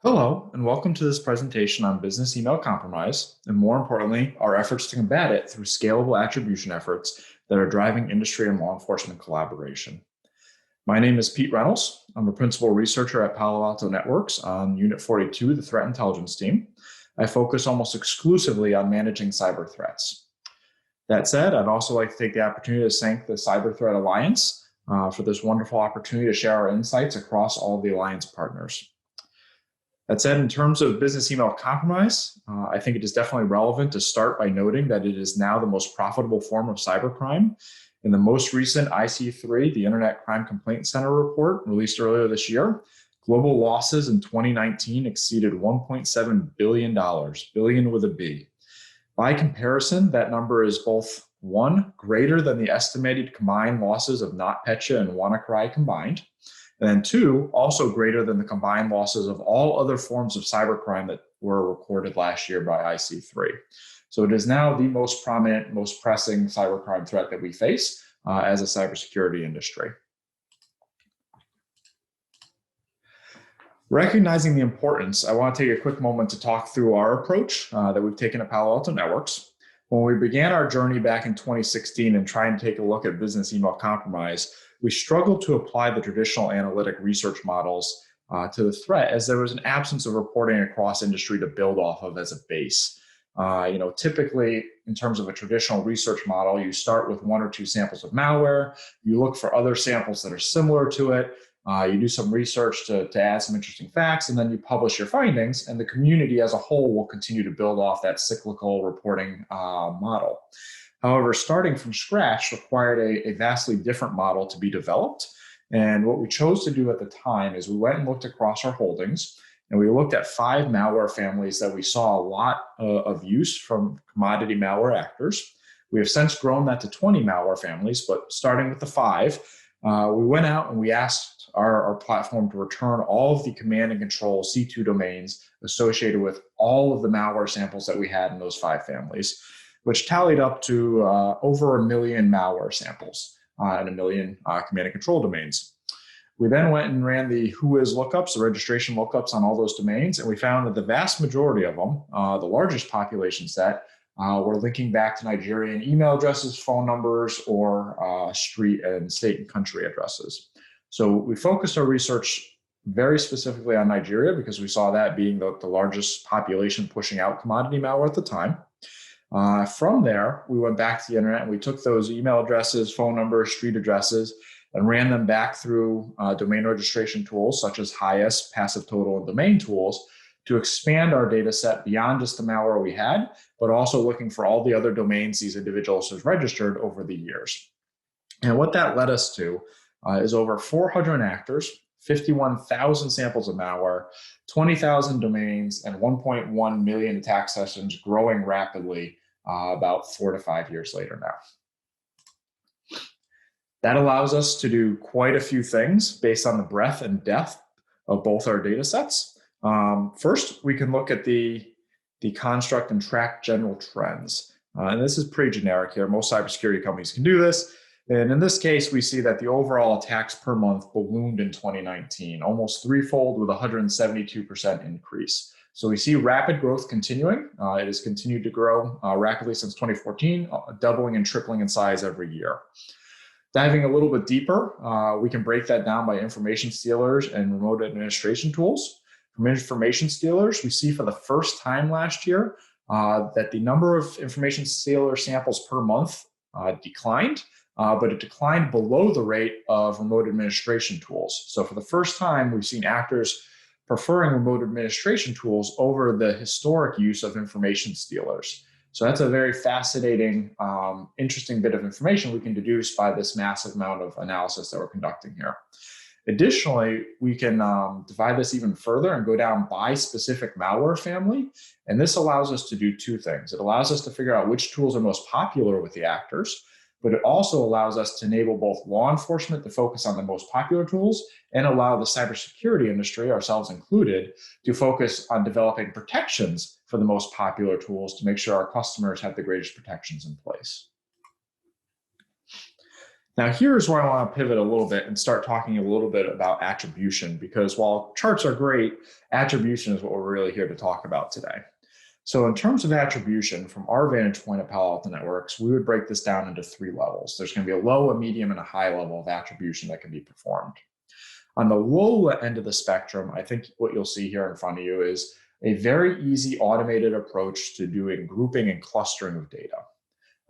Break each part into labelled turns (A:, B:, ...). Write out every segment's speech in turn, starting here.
A: Hello, and welcome to this presentation on business email compromise, and more importantly, our efforts to combat it through scalable attribution efforts that are driving industry and law enforcement collaboration. My name is Pete Renals. I'm a principal researcher at Palo Alto Networks on Unit 42, the Threat Intelligence Team. I focus almost exclusively on managing cyber threats. That said, I'd also like to take the opportunity to thank the Cyber Threat Alliance for this wonderful opportunity to share our insights across all of the Alliance partners. That said, in terms of business email compromise, I think it is definitely relevant to start by noting that it is now the most profitable form of cybercrime. In the most recent IC3, the Internet Crime Complaint Center report released earlier this year, global losses in 2019 exceeded $1.7 billion, billion with a B. By comparison, that number is both one, greater than the estimated combined losses of NotPetya and WannaCry combined, and then two, also greater than the combined losses of all other forms of cybercrime that were recorded last year by IC3. So it is now the most prominent, most pressing cybercrime threat that we face as a cybersecurity industry. Recognizing the importance, I want to take a quick moment to talk through our approach that we've taken at Palo Alto Networks. When we began our journey back in 2016 and trying to take a look at business email compromise, we struggled to apply the traditional analytic research models to the threat, as there was an absence of reporting across industry to build off of as a base. Typically, in terms of a traditional research model, you start with one or two samples of malware, you look for other samples that are similar to it, you do some research to add some interesting facts, and then you publish your findings, and the community as a whole will continue to build off that cyclical reporting model. However, starting from scratch required a vastly different model to be developed. And what we chose to do at the time is we went and looked across our holdings, and we looked at 5 malware families that we saw a lot of use from commodity malware actors. We have since grown that to 20 malware families, but starting with the 5, we went out and we asked our platform to return all of the command and control C2 domains associated with all of the malware samples that we had in those 5 families, which tallied up to over 1 million malware samples and 1 million command and control domains. We then went and ran the whois lookups, the registration lookups on all those domains, and we found that the vast majority of them, the largest population set, were linking back to Nigerian email addresses, phone numbers, or street and state and country addresses. So we focused our research very specifically on Nigeria because we saw that being the largest population pushing out commodity malware at the time. From there, we went back to the internet and we took those email addresses, phone numbers, street addresses, and ran them back through domain registration tools such as HIAS, Passive Total, and Domain tools to expand our data set beyond just the malware we had, but also looking for all the other domains these individuals have registered over the years. And what that led us to is over 400 actors, 51,000 samples of malware, 20,000 domains, and 1.1 million attack sessions growing rapidly about 4 to 5 years later now. That allows us to do quite a few things based on the breadth and depth of both our data sets. First, we can look at the construct and track general trends. And this is pretty generic here. Most cybersecurity companies can do this. And in this case, we see that the overall attacks per month ballooned in 2019, almost threefold with a 172% increase. So we see rapid growth continuing. It has continued to grow rapidly since 2014, doubling and tripling in size every year. Diving a little bit deeper, we can break that down by information stealers and remote administration tools. From information stealers, we see for the first time last year that the number of information stealer samples per month declined, but it declined below the rate of remote administration tools. So for the first time, we've seen actors preferring remote administration tools over the historic use of information stealers. So that's a very fascinating, interesting bit of information we can deduce by this massive amount of analysis that we're conducting here. Additionally, we can divide this even further and go down by specific malware family. And this allows us to do 2 things. It allows us to figure out which tools are most popular with the actors, but it also allows us to enable both law enforcement to focus on the most popular tools and allow the cybersecurity industry, ourselves included, to focus on developing protections for the most popular tools to make sure our customers have the greatest protections in place. Now, here's where I want to pivot a little bit and start talking a little bit about attribution, because while charts are great, attribution is what we're really here to talk about today. So in terms of attribution, from our vantage point at Palo Alto Networks, we would break this down into three levels. There's going to be a low, a medium, and a high level of attribution that can be performed. On the low end of the spectrum, I think what you'll see here in front of you is a very easy automated approach to doing grouping and clustering of data.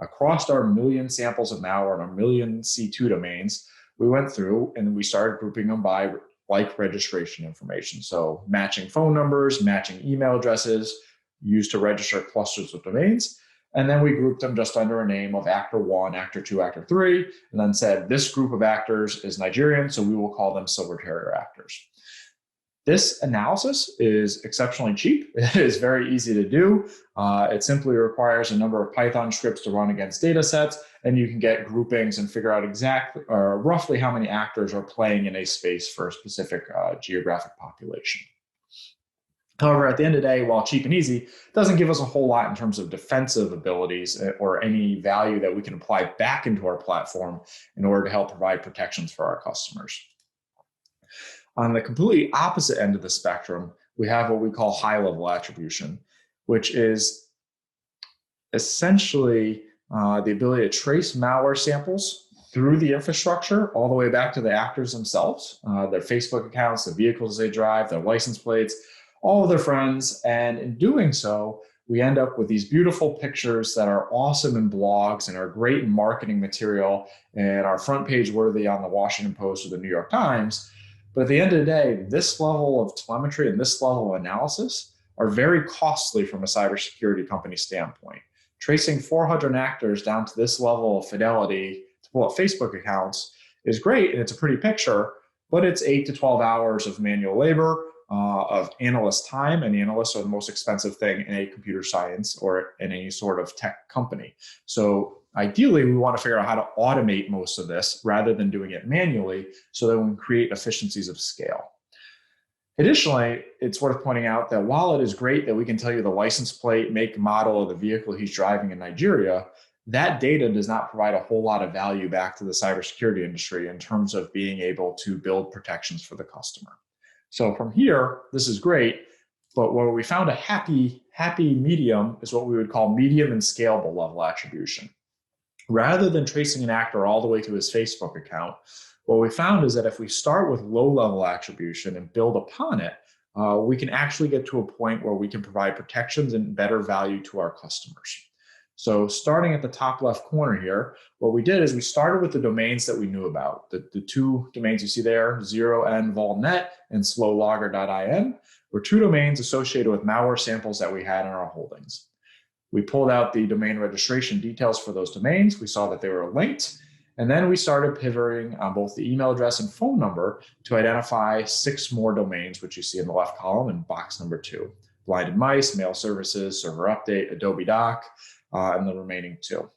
A: Across our million samples of malware and our million C2 domains, we went through and we started grouping them by like registration information. So matching phone numbers, matching email addresses used to register clusters of domains. And then we grouped them just under a name of actor 1, actor 2, actor 3, and then said this group of actors is Nigerian, so we will call them silver terrier actors. This analysis is exceptionally cheap. It is very easy to do. It simply requires a number of Python scripts to run against data sets, and you can get groupings and figure out exactly or roughly how many actors are playing in a space for a specific geographic population. However, at the end of the day, while cheap and easy, it doesn't give us a whole lot in terms of defensive abilities or any value that we can apply back into our platform in order to help provide protections for our customers. On the completely opposite end of the spectrum, we have what we call high-level attribution, which is essentially the ability to trace malware samples through the infrastructure all the way back to the actors themselves, their Facebook accounts, the vehicles they drive, their license plates, all of their friends. And in doing so, we end up with these beautiful pictures that are awesome in blogs and are great in marketing material and are front page worthy on the Washington Post or the New York Times. But at the end of the day, this level of telemetry and this level of analysis are very costly from a cybersecurity company standpoint. Tracing 400 actors down to this level of fidelity to pull up Facebook accounts is great, and it's a pretty picture, but it's 8 to 12 hours of manual labor, of analyst time, and the analysts are the most expensive thing in a computer science or in any sort of tech company. So ideally, we want to figure out how to automate most of this rather than doing it manually so that we can create efficiencies of scale. Additionally, it's worth pointing out that while it is great that we can tell you the license plate, make, model of the vehicle he's driving in Nigeria, that data does not provide a whole lot of value back to the cybersecurity industry in terms of being able to build protections for the customer. So from here, this is great, but where we found a happy medium is what we would call medium and scalable level attribution. Rather than tracing an actor all the way to his Facebook account, what we found is that if we start with low-level attribution and build upon it, we can actually get to a point where we can provide protections and better value to our customers. So starting at the top left corner here, what we did is we started with the domains that we knew about. The two domains you see there, 0n-vol.net and slowlogger.in, were two domains associated with malware samples that we had in our holdings. We pulled out the domain registration details for those domains. We saw that they were linked. And then we started pivoting on both the email address and phone number to identify 6 more domains, which you see in the left column in box number 2. Blinded Mice, Mail Services, Server Update, Adobe Doc, and the remaining 2.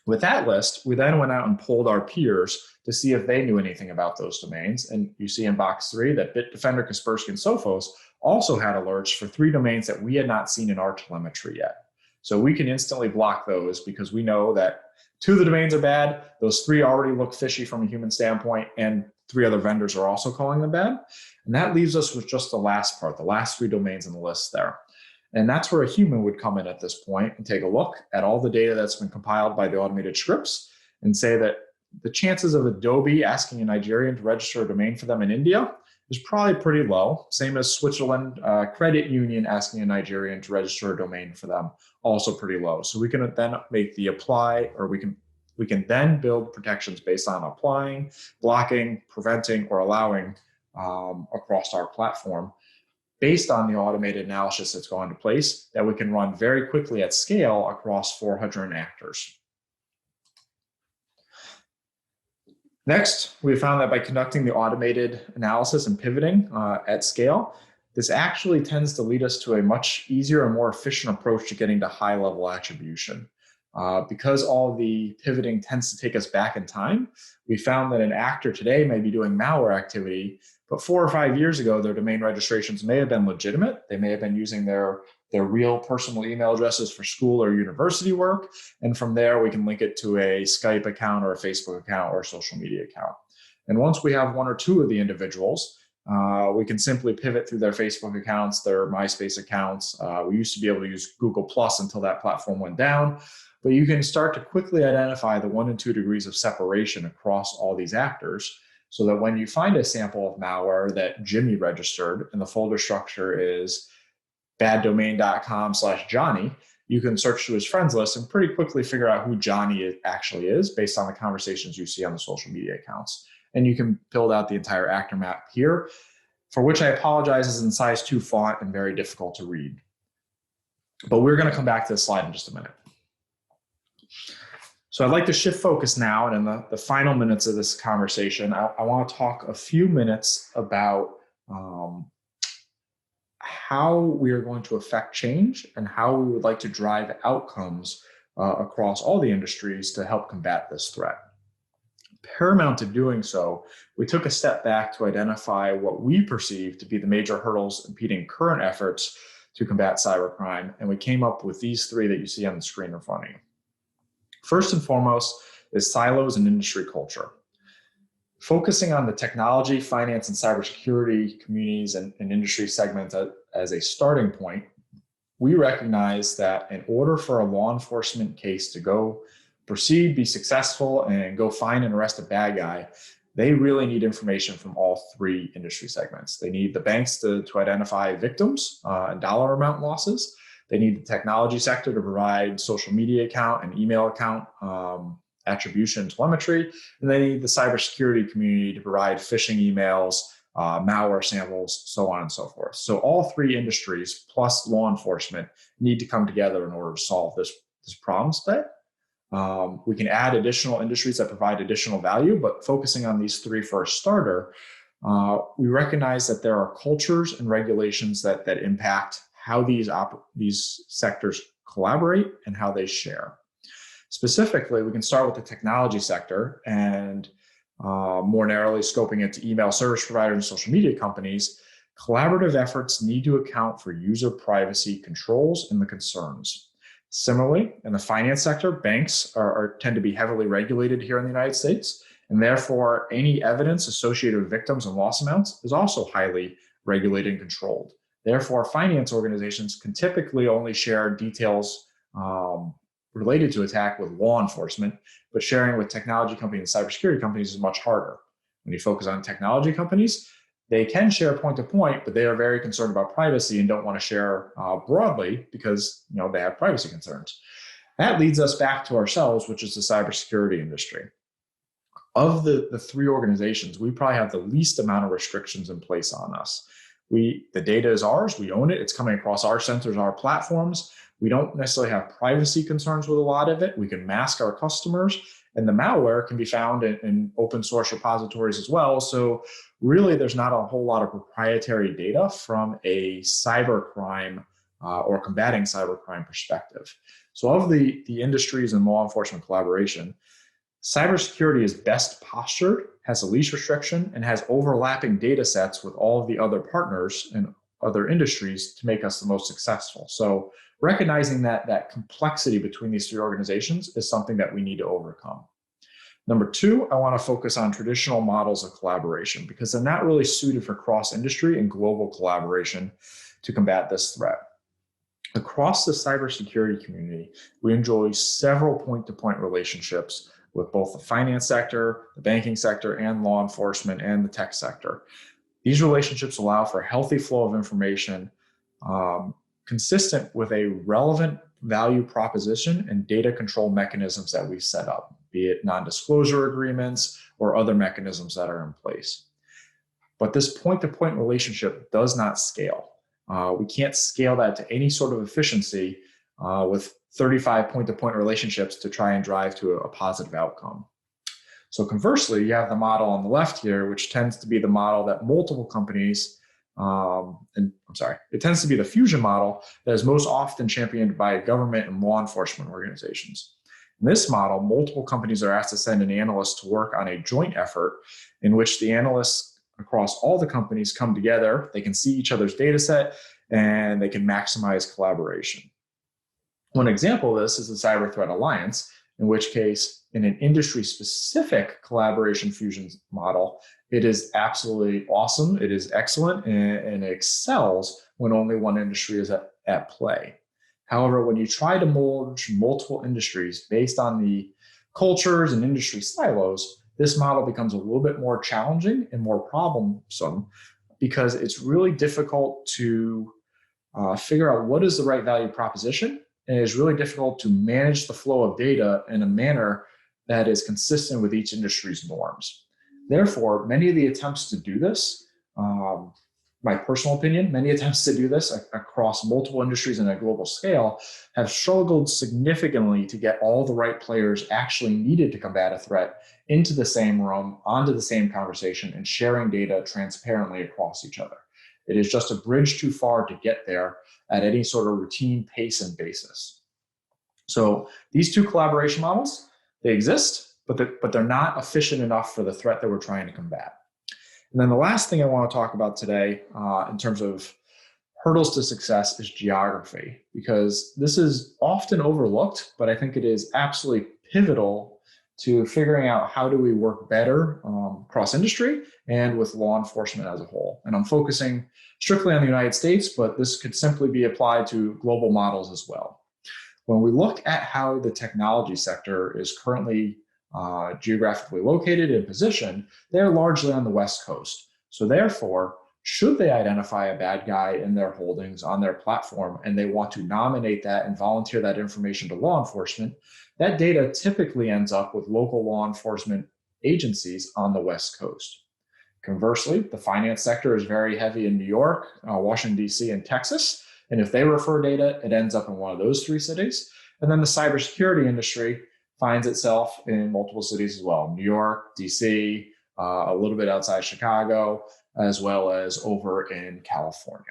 A: With that list, we then went out and polled our peers to see if they knew anything about those domains. And you see in box 3 that Bitdefender, Kaspersky, and Sophos also had alerts for 3 domains that we had not seen in our telemetry yet. So we can instantly block those because we know that 2 of the domains are bad, those 3 already look fishy from a human standpoint, and 3 other vendors are also calling them bad. And that leaves us with just the last part, the last 3 domains in the list there. And that's where a human would come in at this point and take a look at all the data that's been compiled by the automated scripts and say that the chances of Adobe asking a Nigerian to register a domain for them in India is probably pretty low. Same as Switzerland Credit Union asking a Nigerian to register a domain for them, also pretty low. So we can then make the apply, or we can then build protections based on applying, blocking, preventing, or allowing across our platform, based on the automated analysis that's gone into place that we can run very quickly at scale across 400 actors. Next, we found that by conducting the automated analysis and pivoting at scale, this actually tends to lead us to a much easier and more efficient approach to getting to high-level attribution. Because all the pivoting tends to take us back in time, we found that an actor today may be doing malware activity, But 4 or 5 years ago, their domain registrations may have been legitimate. They may have been using their real personal email addresses for school or university work. And from there, we can link it to a Skype account or a Facebook account or a social media account. And once we have one or two of the individuals, we can simply pivot through their Facebook accounts, their MySpace accounts. We used to be able to use Google Plus until that platform went down. But you can start to quickly identify the 1 and 2 degrees of separation across all these actors, so that when you find a sample of malware that Jimmy registered and the folder structure is baddomain.com/Johnny, you can search through his friends list and pretty quickly figure out who Johnny actually is based on the conversations you see on the social media accounts. And you can build out the entire actor map here, for which I apologize is in size 2 font and very difficult to read. But we're going to come back to this slide in just a minute. So I'd like to shift focus now, and in the final minutes of this conversation, I want to talk a few minutes about how we are going to affect change and how we would like to drive outcomes across all the industries to help combat this threat. Paramount to doing so, we took a step back to identify what we perceive to be the major hurdles impeding current efforts to combat cybercrime, and we came up with these 3 that you see on the screen in front of you. First and foremost is silos and industry culture. Focusing on the technology, finance, and cybersecurity communities and industry segments as a starting point, we recognize that in order for a law enforcement case to go proceed, be successful, and go find and arrest a bad guy, they really need information from all 3 industry segments. They need the banks to identify victims and dollar amount losses. They need the technology sector to provide social media account and email account attribution telemetry. And they need the cybersecurity community to provide phishing emails, malware samples, so on and so forth. So all 3 industries plus law enforcement need to come together in order to solve this problem set. We can add additional industries that provide additional value, but focusing on these 3 for a starter, we recognize that there are cultures and regulations that impact how these sectors collaborate and how they share. Specifically, we can start with the technology sector and more narrowly scoping it to email service providers and social media companies. Collaborative efforts need to account for user privacy controls and the concerns. Similarly, in the finance sector, banks tend to be heavily regulated here in the United States, and therefore any evidence associated with victims and loss amounts is also highly regulated and controlled. Therefore, finance organizations can typically only share details related to attack with law enforcement, but sharing with technology companies and cybersecurity companies is much harder. When you focus on technology companies, they can share point to point, but they are very concerned about privacy and don't want to share broadly because they have privacy concerns. That leads us back to ourselves, which is the cybersecurity industry. Of the 3 organizations, we probably have the least amount of restrictions in place on us. The data is ours, we own it, it's coming across our sensors, our platforms. We don't necessarily have privacy concerns with a lot of it. We can mask our customers, and the malware can be found in open source repositories as well. So really, there's not a whole lot of proprietary data from a cybercrime or combating cybercrime perspective. So of the industries and law enforcement collaboration, cybersecurity is best postured, has the least restriction, and has overlapping data sets with all of the other partners and other industries to make us the most successful. So recognizing that complexity between these 3 organizations is something that we need to overcome. Number 2, I want to focus on traditional models of collaboration because they're not really suited for cross-industry and global collaboration to combat this threat. Across the cybersecurity community, we enjoy several point-to-point relationships with both the finance sector, the banking sector, and law enforcement and the tech sector. These relationships allow for a healthy flow of information consistent with a relevant value proposition and data control mechanisms that we set up, be it non-disclosure agreements or other mechanisms that are in place. But this point-to-point relationship does not scale. We can't scale that to any sort of efficiency with 35 point-to-point relationships to try and drive to a positive outcome. So conversely, you have the model on the left here, which tends to be the model that multiple companies, it tends to be the fusion model that is most often championed by government and law enforcement organizations. In this model, multiple companies are asked to send an analyst to work on a joint effort in which the analysts across all the companies come together. They can see each other's data set and they can maximize collaboration. One example of this is the Cyber Threat Alliance, in which case, in an industry-specific collaboration fusion model, it is absolutely awesome. It is excellent, and it excels when only one industry is at play. However, when you try to merge multiple industries based on the cultures and industry silos, this model becomes a little bit more challenging and more problemsome because it's really difficult to figure out what is the right value proposition. And it's really difficult to manage the flow of data in a manner that is consistent with each industry's norms. Therefore, many of the attempts to do this, my personal opinion, many attempts to do this across multiple industries on a global scale have struggled significantly to get all the right players actually needed to combat a threat into the same room, onto the same conversation, and sharing data transparently across each other. It is just a bridge too far to get there at any sort of routine pace and basis. So these two collaboration models, they exist, but they're not efficient enough for the threat that we're trying to combat. And then the last thing I want to talk about today in terms of hurdles to success is geography, because this is often overlooked, but I think it is absolutely pivotal to figuring out how do we work better across industry and with law enforcement as a whole. And I'm focusing strictly on the United States, but this could simply be applied to global models as well. When we look at how the technology sector is currently geographically located and positioned, they're largely on the West Coast. So therefore, should they identify a bad guy in their holdings on their platform and they want to nominate that and volunteer that information to law enforcement, that data typically ends up with local law enforcement agencies on the West Coast. Conversely, the finance sector is very heavy in New York, Washington, D.C., and Texas. And if they refer data, it ends up in one of those three cities. And then the cybersecurity industry finds itself in multiple cities as well: New York, D.C., a little bit outside Chicago, as well as over in California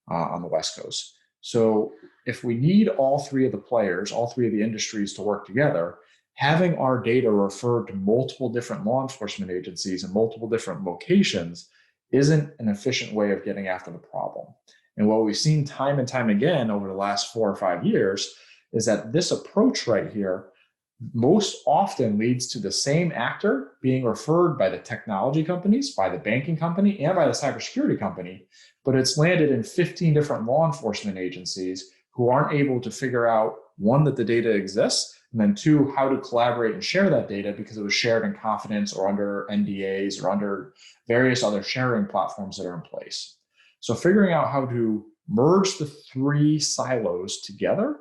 A: on the West Coast. So if we need all three of the players, all three of the industries to work together, having our data referred to multiple different law enforcement agencies in multiple different locations isn't an efficient way of getting after the problem. And what we've seen time and time again over the last 4 or 5 years is that this approach right here most often leads to the same actor being referred by the technology companies, by the banking company, and by the cybersecurity company, but it's landed in 15 different law enforcement agencies who aren't able to figure out, one, that the data exists, and then two, how to collaborate and share that data because it was shared in confidence or under NDAs or under various other sharing platforms that are in place. So figuring out how to merge the three silos together,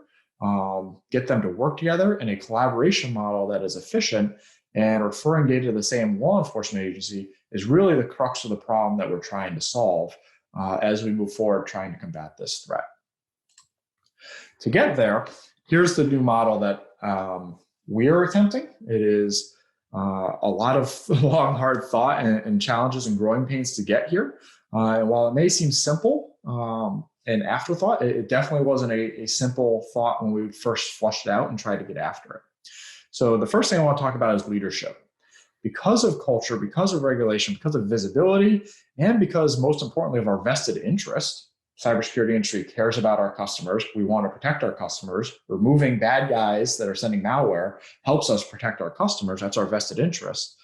A: get them to work together in a collaboration model that is efficient and referring data to the same law enforcement agency is really the crux of the problem that we're trying to solve as we move forward trying to combat this threat. To get there, here's the new model that we are attempting. It is a lot of long, hard thought and challenges and growing pains to get here. And while it may seem simple, an afterthought, it definitely wasn't a simple thought when we first flushed it out and tried to get after it. So the first thing I want to talk about is leadership. Because of culture, because of regulation, because of visibility, and because most importantly of our vested interest, cybersecurity industry cares about our customers. We want to protect our customers. Removing bad guys that are sending malware helps us protect our customers. That's our vested interest.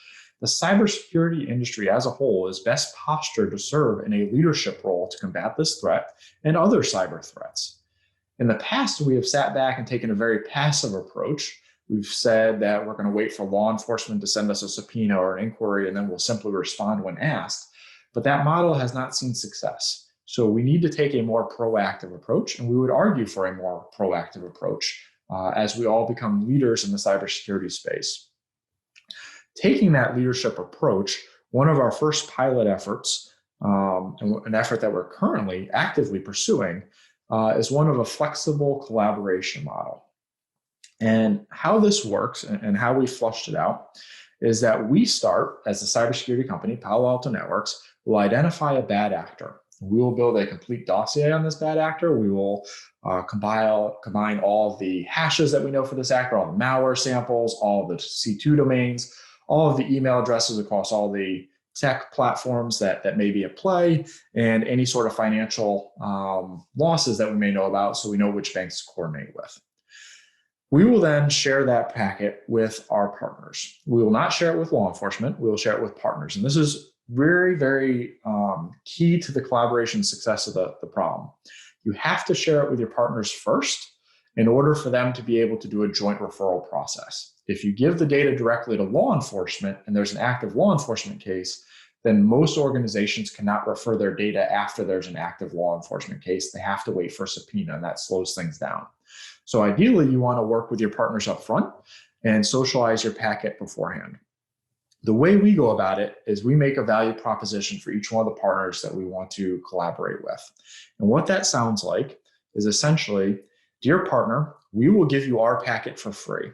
A: The cybersecurity industry as a whole is best postured to serve in a leadership role to combat this threat and other cyber threats. In the past, we have sat back and taken a very passive approach. We've said that we're going to wait for law enforcement to send us a subpoena or an inquiry, and then we'll simply respond when asked. But that model has not seen success. So we need to take a more proactive approach, and we would argue for a more proactive approach as we all become leaders in the cybersecurity space. Taking that leadership approach, one of our first pilot efforts, and an effort that we're currently actively pursuing, is one of a flexible collaboration model. And how this works and how we flushed it out is that we start, as a cybersecurity company, Palo Alto Networks, will identify a bad actor. We will build a complete dossier on this bad actor. We will combine all of the hashes that we know for this actor, all the malware samples, all of the C2 domains, all of the email addresses across all the tech platforms that may be at play, and any sort of financial losses that we may know about, so we know which banks to coordinate with. We will then share that packet with our partners. We will not share it with law enforcement. We will share it with partners. And this is very, very key to the collaboration success of the problem. You have to share it with your partners first in order for them to be able to do a joint referral process. If you give the data directly to law enforcement and there's an active law enforcement case, then most organizations cannot refer their data after there's an active law enforcement case. They have to wait for a subpoena, and that slows things down. So ideally, you want to work with your partners up front and socialize your packet beforehand. The way we go about it is we make a value proposition for each one of the partners that we want to collaborate with. And what that sounds like is essentially, dear partner, we will give you our packet for free.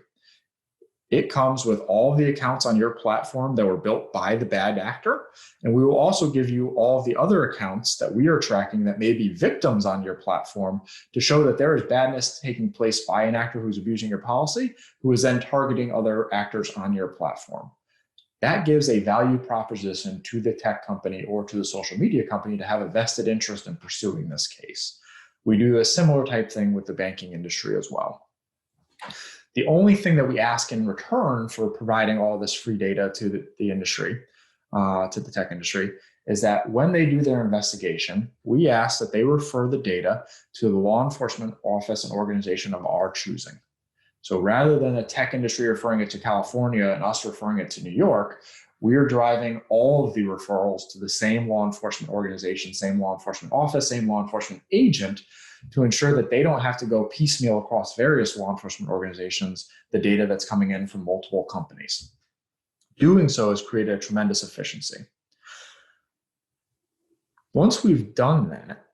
A: It comes with all the accounts on your platform that were built by the bad actor. And we will also give you all of the other accounts that we are tracking that may be victims on your platform to show that there is badness taking place by an actor who's abusing your policy, who is then targeting other actors on your platform. That gives a value proposition to the tech company or to the social media company to have a vested interest in pursuing this case. We do a similar type thing with the banking industry as well. The only thing that we ask in return for providing all this free data to the industry, to the tech industry, is that when they do their investigation, we ask that they refer the data to the law enforcement office and organization of our choosing. So rather than a tech industry referring it to California and us referring it to New York, we are driving all of the referrals to the same law enforcement organization, same law enforcement office, same law enforcement agent, to ensure that they don't have to go piecemeal across various law enforcement organizations, the data that's coming in from multiple companies. Doing so has created a tremendous efficiency. Once we've done that,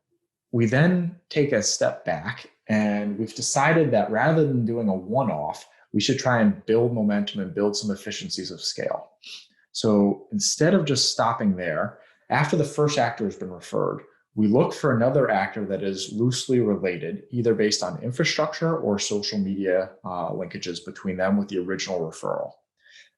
A: we then take a step back and we've decided that rather than doing a one-off, we should try and build momentum and build some efficiencies of scale. So instead of just stopping there, after the first actor has been referred, we look for another actor that is loosely related, either based on infrastructure or social media linkages between them with the original referral.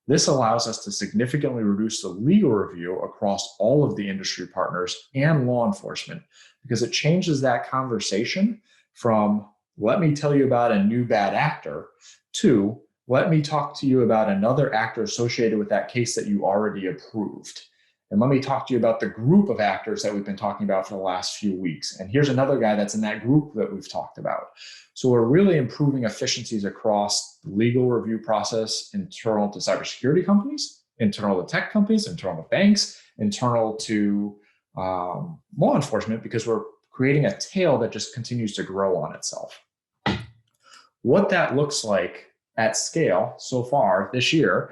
A: This allows us to significantly reduce the legal review across all of the industry partners and law enforcement, because it changes that conversation from, let me tell you about a new bad actor, to, let me talk to you about another actor associated with that case that you already approved. And let me talk to you about the group of actors that we've been talking about for the last few weeks. And here's another guy that's in that group that we've talked about. So we're really improving efficiencies across the legal review process, internal to cybersecurity companies, internal to tech companies, internal to banks, internal to law enforcement, because we're creating a tail that just continues to grow on itself. What that looks like at scale so far this year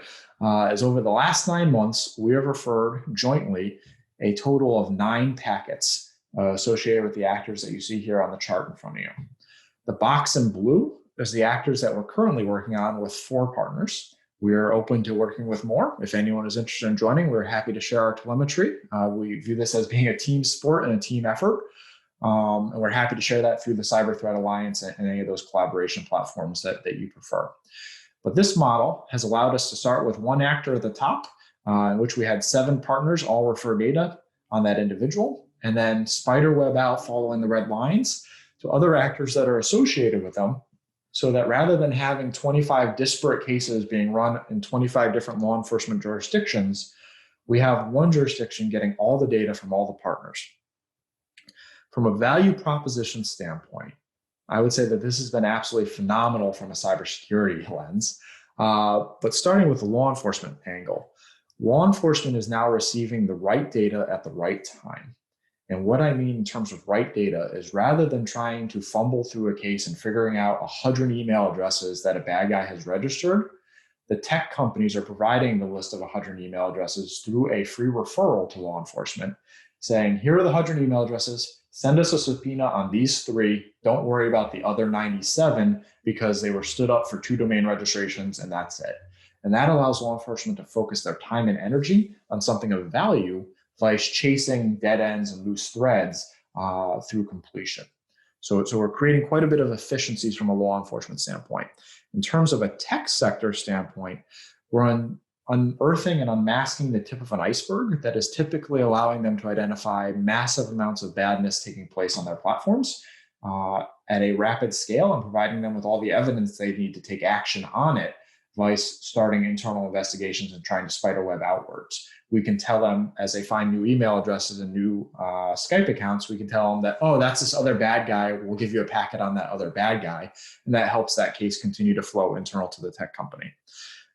A: is over the last 9 months, we have referred jointly a total of 9 packets associated with the actors that you see here on the chart in front of you. The box in blue is the actors that we're currently working on with 4 partners. We are open to working with more. If anyone is interested in joining, we're happy to share our telemetry. We view this as being a team sport and a team effort. And we're happy to share that through the Cyber Threat Alliance and any of those collaboration platforms that you prefer. But this model has allowed us to start with 1 actor at the top, in which we had 7 partners all refer data on that individual, and then spiderweb out following the red lines to other actors that are associated with them, so that rather than having 25 disparate cases being run in 25 different law enforcement jurisdictions, we have 1 jurisdiction getting all the data from all the partners. From a value proposition standpoint, I would say that this has been absolutely phenomenal from a cybersecurity lens. But starting with the law enforcement angle, law enforcement is now receiving the right data at the right time. And what I mean in terms of right data is, rather than trying to fumble through a case and figuring out 100 email addresses that a bad guy has registered, the tech companies are providing the list of 100 email addresses through a free referral to law enforcement, saying, here are the 100 email addresses. Send us a subpoena on these 3. Don't worry about the other 97 because they were stood up for 2 domain registrations and that's it. And that allows law enforcement to focus their time and energy on something of value, vice chasing dead ends and loose threads through completion. So we're creating quite a bit of efficiencies from a law enforcement standpoint. In terms of a tech sector standpoint, we're on unearthing and unmasking the tip of an iceberg that is typically allowing them to identify massive amounts of badness taking place on their platforms at a rapid scale, and providing them with all the evidence they need to take action on it, vice starting internal investigations and trying to spider web outwards. We can tell them, as they find new email addresses and new Skype accounts, we can tell them that, oh, that's this other bad guy. We'll give you a packet on that other bad guy. And that helps that case continue to flow internal to the tech company.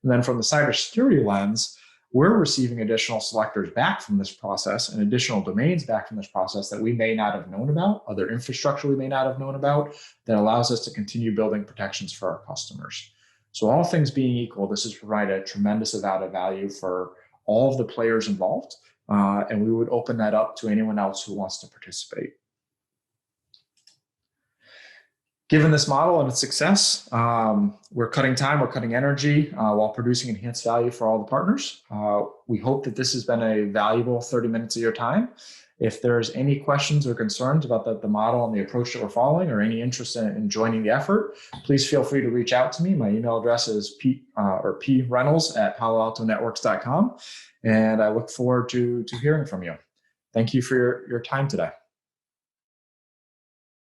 A: And then from the cybersecurity lens, we're receiving additional selectors back from this process and additional domains back from this process that we may not have known about, other infrastructure we may not have known about, that allows us to continue building protections for our customers. So all things being equal, this has provided a tremendous amount of value for all of the players involved, and we would open that up to anyone else who wants to participate. Given this model and its success, we're cutting time, we're cutting energy while producing enhanced value for all the partners. We hope that this has been a valuable 30 minutes of your time. If there's any questions or concerns about the model and the approach that we're following, or any interest in joining the effort, please feel free to reach out to me. My email address is Renals@paloaltonetworks.com, and I look forward to hearing from you. Thank you for your time today.